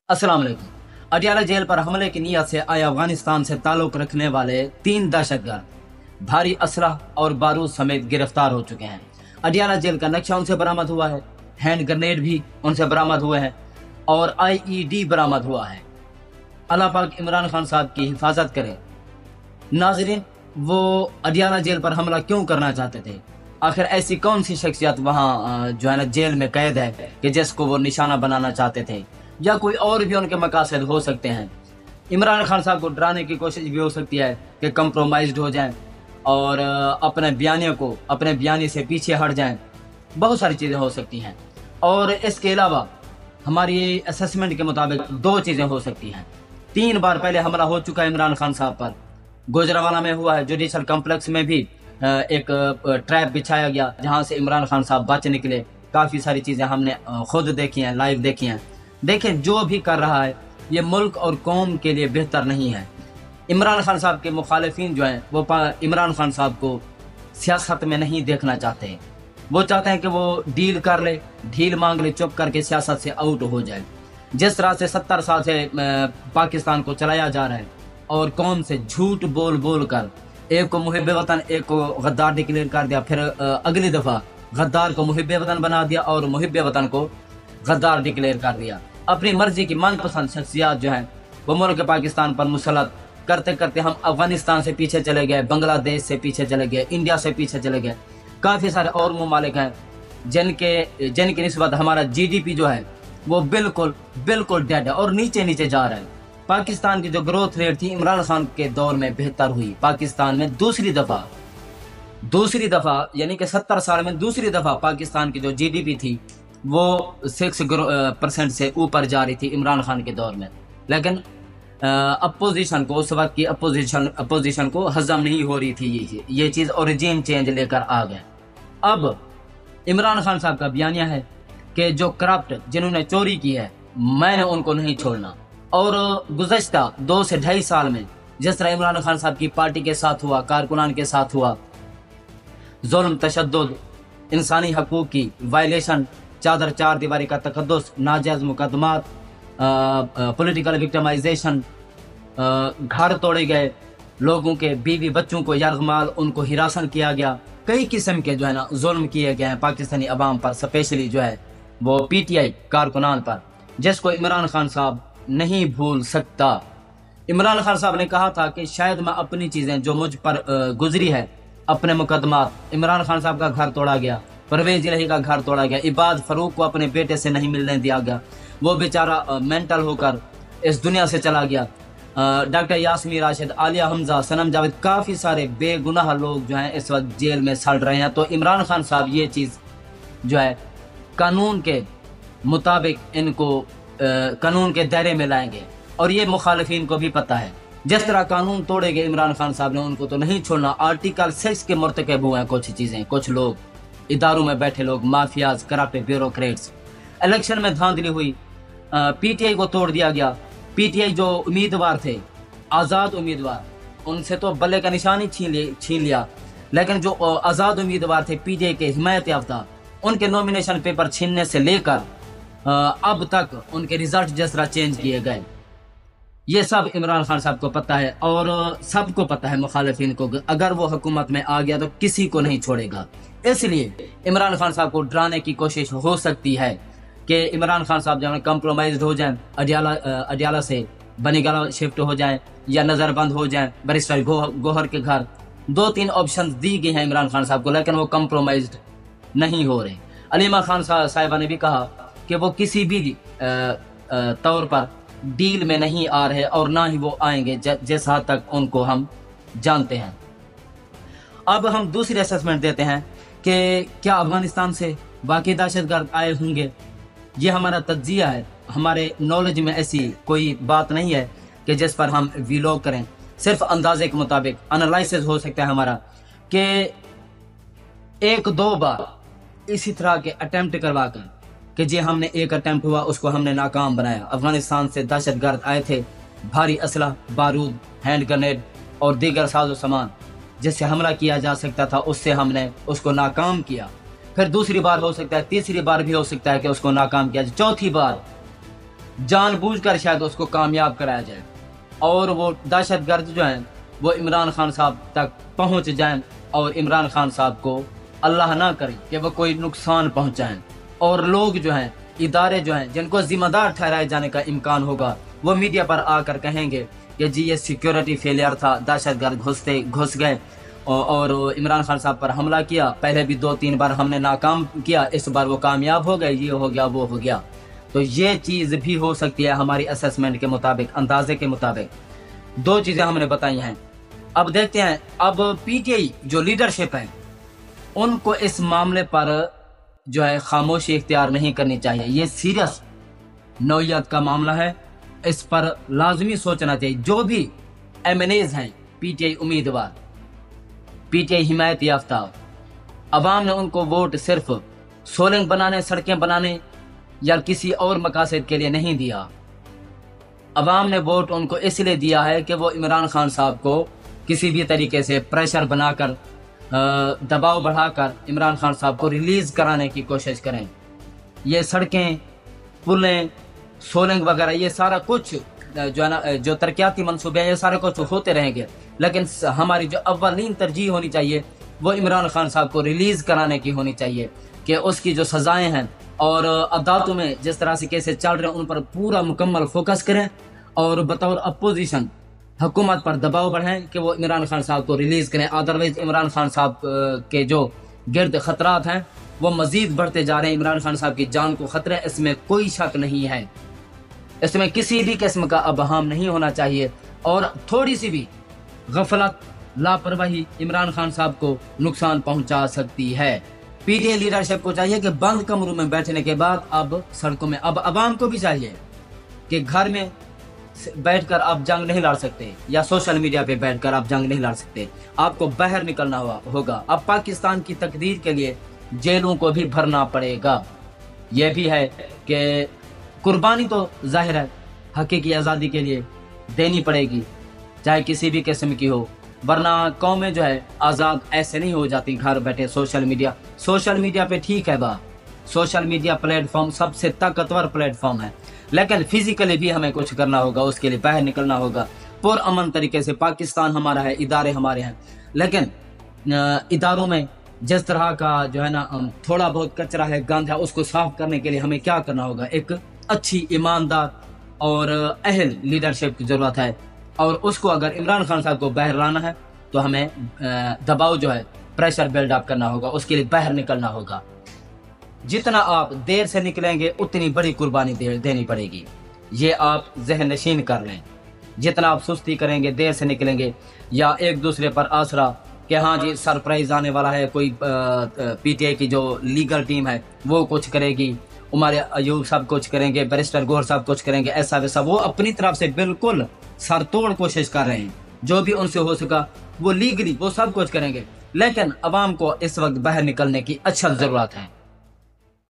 अस्सलाम वालेकुम। अडियाला जेल पर हमले की नीयत से आए अफगानिस्तान से ताल्लुक रखने वाले 3 दहशतगर्द भारी असलहा और बारूद समेत गिरफ्तार हो चुके हैं। अडियाला जेल का नक्शा उनसे बरामद हुआ है, हैंड ग्रेनेड भी उनसे बरामद हुए हैं और IED बरामद हुआ है। अल्लाह पाक इमरान खान साहब की हिफाजत करे। नाजरीन, वो अडियाला जेल पर हमला क्यों करना चाहते थे? आखिर ऐसी कौन सी शख्सियत वहाँ जो है ना जेल में कैद है कि जिसको वो निशाना बनाना चाहते थे, या कोई और भी उनके मकासद हो सकते हैं। इमरान खान साहब को डराने की कोशिश भी हो सकती है कि कंप्रोमाइज्ड हो जाएं और अपने बयानी से पीछे हट जाएं। बहुत सारी चीज़ें हो सकती हैं और इसके अलावा हमारी असेसमेंट के मुताबिक 2 चीज़ें हो सकती हैं। 3 बार पहले हमला हो चुका है इमरान खान साहब पर। गुजरावाला में हुआ है, जुडिशल कम्प्लेक्स में भी एक ट्रैप बिछाया गया जहाँ से इमरान खान साहब बच निकले। काफ़ी सारी चीज़ें हमने खुद देखी हैं, लाइव देखी हैं। देखें, जो भी कर रहा है ये मुल्क और कौम के लिए बेहतर नहीं है। इमरान खान साहब के मुखालिफिन जो हैं वो इमरान खान साहब को सियासत में नहीं देखना चाहते। वो चाहते हैं कि वो डील कर ले, ढील मांग ले, चुप करके सियासत से आउट हो जाए। जिस तरह से 70 साल से पाकिस्तान को चलाया जा रहा है और कौम से झूठ बोल बोल कर एक को मुहिब वतन, एक को गद्दार डिक्लेयर कर दिया, फिर अगली दफ़ा गद्दार को मुहिब वतन बना दिया और मुहिब वतन को गद्दार डिक्लेयर कर दिया। अपनी मर्जी की मनपसंद शख्सियात जो हैं वो मुल्क पाकिस्तान पर मुसलत करते करते हम अफगानिस्तान से पीछे चले गए, बांग्लादेश से पीछे चले गए, इंडिया से पीछे चले गए। काफ़ी सारे और ममालिक हैं जिनकी निस्बत हमारा GDP जो है वो बिल्कुल डेड है और नीचे नीचे जा रहा है। पाकिस्तान की जो ग्रोथ रेट थी इमरान खान के दौर में बेहतर हुई। पाकिस्तान में दूसरी दफ़ा यानी कि 70 साल में दूसरी दफ़ा पाकिस्तान की जो GDP थी वो 6% से ऊपर जा रही थी इमरान खान के दौर में। लेकिन अपोजिशन को, उस वक्त की अपोजिशन को हजम नहीं हो रही थी ये चीज़ और रिजीम चेंज लेकर आ गए। अब इमरान खान साहब का बयानिया है कि जो करप्ट, जिन्होंने चोरी की है, मैंने उनको नहीं छोड़ना। और गुज़श्ता 2 से 2.5 साल में जिस तरह इमरान खान साहब की पार्टी के साथ हुआ, कारकुनान के साथ हुआ, जुल्म, तशद्दुद, इंसानी हकूक़ की वायलेशन, चादर चार दीवारी का तकद्दुस, नाजायज़ मुकदमात, पॉलिटिकल विक्टिमाइजेशन, घर तोड़े गए लोगों के, बीवी बच्चों को यरगमाल, उनको हिरासन किया गया। कई किस्म के जो है ना जुल्म किए गए हैं पाकिस्तानी अवाम पर, स्पेशली जो है वो PTI कारकुनान पर, जिसको इमरान खान साहब नहीं भूल सकता। इमरान खान साहब ने कहा था कि शायद मैं अपनी चीज़ें जो मुझ पर गुजरी है, अपने मुकदमात, इमरान खान साहब का घर तोड़ा गया, परवेज इलाही का घर तोड़ा गया, इबाद फरूक को अपने बेटे से नहीं मिलने दिया गया, वो बेचारा मेंटल होकर इस दुनिया से चला गया। डॉक्टर यास्मीन राशिद, आलिया हमजा, सनम जावेद, काफ़ी सारे बेगुनाह लोग जो हैं इस वक्त जेल में सड़ रहे हैं। तो इमरान खान साहब ये चीज़ जो है कानून के मुताबिक इनको कानून के दायरे में लाएंगे और ये मुखालिफिन को भी पता है। जिस तरह कानून तोड़े गए इमरान खान साहब ने, उनको तो नहीं छोड़ना। आर्टिकल 6 के मुर्तकब हुए हैं कुछ चीज़ें, कुछ लोग, इदारों में बैठे लोग, माफियाज, करप्ट ब्यूरोक्रेट्स। इलेक्शन में धांधली हुई, PTI को तोड़ दिया गया। PTI जो उम्मीदवार थे, आज़ाद उम्मीदवार, उनसे तो बल्ले का निशान ही छीन लिया। लेकिन जो आज़ाद उम्मीदवार थे PTI के हिमायत याफ्ता, उनके नॉमिनेशन पेपर छीनने से लेकर अब तक उनके रिजल्ट जिस तरह चेंज किए गए, ये सब इमरान खान साहब को पता है और सबको पता है मुखालिफिन को। अगर वो हुकूमत में आ गया तो किसी को नहीं छोड़ेगा। इसलिए इमरान खान साहब को डराने की कोशिश हो सकती है कि इमरान खान साहब जब कंप्रोमाइज हो जाएं, अडियाला से बनीगाला शिफ्ट हो जाएं या नज़रबंद हो जाएं, बैरिस्टर गौहर के घर। 2-3 ऑप्शन दी गई हैं इमरान खान साहब को, लेकिन वो कंप्रोमाइज नहीं हो रहे। अलीमा खान साहिबा ने भी कहा कि वो किसी भी तौर पर डील में नहीं आ रहे और ना ही वो आएंगे, जिस हद तक उनको हम जानते हैं। अब हम दूसरी असेसमेंट देते हैं कि क्या अफगानिस्तान से बाकी दहशतगर्द आए होंगे। ये हमारा तज्जिया है, हमारे नॉलेज में ऐसी कोई बात नहीं है कि जिस पर हम विलोग करें। सिर्फ अंदाजे के मुताबिक एनालिसिस हो सकता है हमारा कि 1-2 बार इसी तरह के अटेम्प्ट करवा कर कि जी हमने एक अटेम्प्ट हुआ, उसको हमने नाकाम बनाया। अफगानिस्तान से दहशतगर्द आए थे, भारी असलहा, बारूद, हैंड ग्रेनेड और दीगर साजो सामान जिससे हमला किया जा सकता था, उससे हमने उसको नाकाम किया। फिर दूसरी बार हो सकता है, तीसरी बार भी हो सकता है कि उसको नाकाम किया जाए, चौथी बार جان بوجھ کر شاید اس کو کامیاب کرایا جائے، اور وہ دہشت گرد جو ہیں وہ عمران خان صاحب تک پہنچ جائیں، اور عمران خان صاحب کو اللہ نہ کرے کہ وہ کوئی نقصان پہنچائیں، اور لوگ جو ہیں، ادارے جو ہیں جن کو ذمہ دار ٹھہرائے جانے کا امکان ہوگا، وہ میڈیا پر آ کر کہیں گے کہ جی یہ سیکیورٹی فیلئر تھا، دہشت گرد گھس گئے اور عمران خان صاحب پر حملہ کیا، پہلے بھی 2-3 بار ہم نے ناکام کیا، اس بار وہ کامیاب ہو گئے، یہ ہو گیا وہ ہو گیا۔ تو یہ چیز بھی ہو سکتی ہے ہماری اسیسمنٹ کے مطابق، اندازے کے مطابق۔ 2 چیزیں ہم نے بتائی ہیں۔ اب دیکھتے ہیں، اب پی ٹی آئی جو لیڈرشپ ہے ان کو اس معاملے پر جو ہے خاموشی اختیار نہیں کرنی چاہیے۔ یہ سیریس نوعیت کا معاملہ ہے، اس پر لازمی سوچنا چاہیے۔ جو بھی ایم این ایز ہیں پی ٹی آئی امیدوار، پی ٹی آئی حمایت یافتہ، عوام نے ان کو ووٹ صرف سولنگ بنانے، سڑکیں بنانے یا کسی اور مقاصد کے لیے نہیں دیا۔ عوام نے ووٹ ان کو اس لیے دیا ہے کہ وہ عمران خان صاحب کو کسی بھی طریقے سے پریشر بنا کر، دباؤ بڑھا کر عمران خان صاحب کو ریلیز کرانے کی کوشش کریں۔ یہ سڑکیں، پلیں، سولنگ وغیرہ، یہ سارا کچھ جو ہے نا، جو ترقیاتی منصوبے ہیں، یہ سارے کچھ ہوتے رہیں گے، لیکن ہماری جو اولین ترجیح ہونی چاہیے وہ عمران خان صاحب کو ریلیز کرانے کی ہونی چاہیے، کہ اس کی جو سزائیں ہیں اور عدالتوں میں جس طرح سے کیسز چل رہے ہیں ان پر پورا مکمل فوکس کریں، اور بطور اپوزیشن حکومت پر دباؤ بڑھائیں کہ وہ عمران خان صاحب کو ریلیز کریں۔ ادروائز عمران خان صاحب کے جو گرد خطرات ہیں وہ مزید بڑھتے جا رہے ہیں، عمران خان صاحب کی جان کو خطرہ ہے، اس میں کوئی شک نہیں ہے، اس میں کسی بھی قسم کا ابہام نہیں ہونا چاہیے، اور تھوڑی سی بھی غفلت، لاپرواہی عمران خان صاحب کو نقصان پہنچا سکتی ہے۔ پی ٹی آئی لیڈرشپ کو چاہیے کہ بند کمروں میں بیٹھنے کے بعد اب سڑکوں میں، اب عوام کو بھی چاہیے کہ گھر میں بیٹھ کر آپ جنگ نہیں لڑ سکتے، یا سوشل میڈیا پہ بیٹھ کر آپ جنگ نہیں لڑ سکتے، آپ کو باہر نکلنا ہوگا۔ اب پاکستان کی تقدیر کے لیے جیلوں کو بھی بھرنا پڑے گا۔ یہ بھی ہے کہ قربانی تو ظاہر ہے حقیقی آزادی کے لیے دینی پڑے گی، چاہے کسی بھی قسم کی ہو، ورنہ قومیں جو ہے آزاد ایسے نہیں ہو جاتی گھر بیٹھے۔ سوشل میڈیا پہ ٹھیک ہے سوشل میڈیا پلیٹ فارم سب سے طاقتور پلیٹ فارم ہے، لیکن فزیکلی بھی ہمیں کچھ کرنا ہوگا، اس کے لیے باہر نکلنا ہوگا پر امن طریقے سے۔ پاکستان ہمارا ہے، ادارے ہمارے ہیں، لیکن اداروں میں جس طرح کا جو ہے نا تھوڑا بہت کچرا ہے، گند ہے، اس کو صاف کرنے کے لیے ہمیں کیا کرنا ہوگا؟ ایک اچھی، ایماندار اور اہل لیڈرشپ کی ضرورت ہے، اور اس کو اگر عمران خان صاحب کو باہر لانا ہے تو ہمیں دباؤ جو ہے، پریشر بلڈ اپ کرنا ہوگا، اس کے لیے باہر نکلنا ہوگا۔ جتنا آپ دیر سے نکلیں گے اتنی بڑی قربانی دینی پڑے گی، یہ آپ ذہن نشین کر لیں۔ جتنا آپ سستی کریں گے، دیر سے نکلیں گے، یا ایک دوسرے پر آسرا کہ ہاں جی سرپرائز آنے والا ہے، کوئی پی ٹی آئی کی جو لیگل ٹیم ہے وہ کچھ کرے گی، عمر ایوب صاحب کچھ کریں گے، بیرسٹر گوہر صاحب کچھ کریں گے، ایسا ویسا، وہ اپنی طرف سے بالکل سر توڑ کوشش کر رہے ہیں، جو بھی ان سے ہو سکا وہ لیگلی وہ سب کچھ کریں گے، لیکن عوام کو اس وقت باہر نکلنے کی اچھا ضرورت ہے۔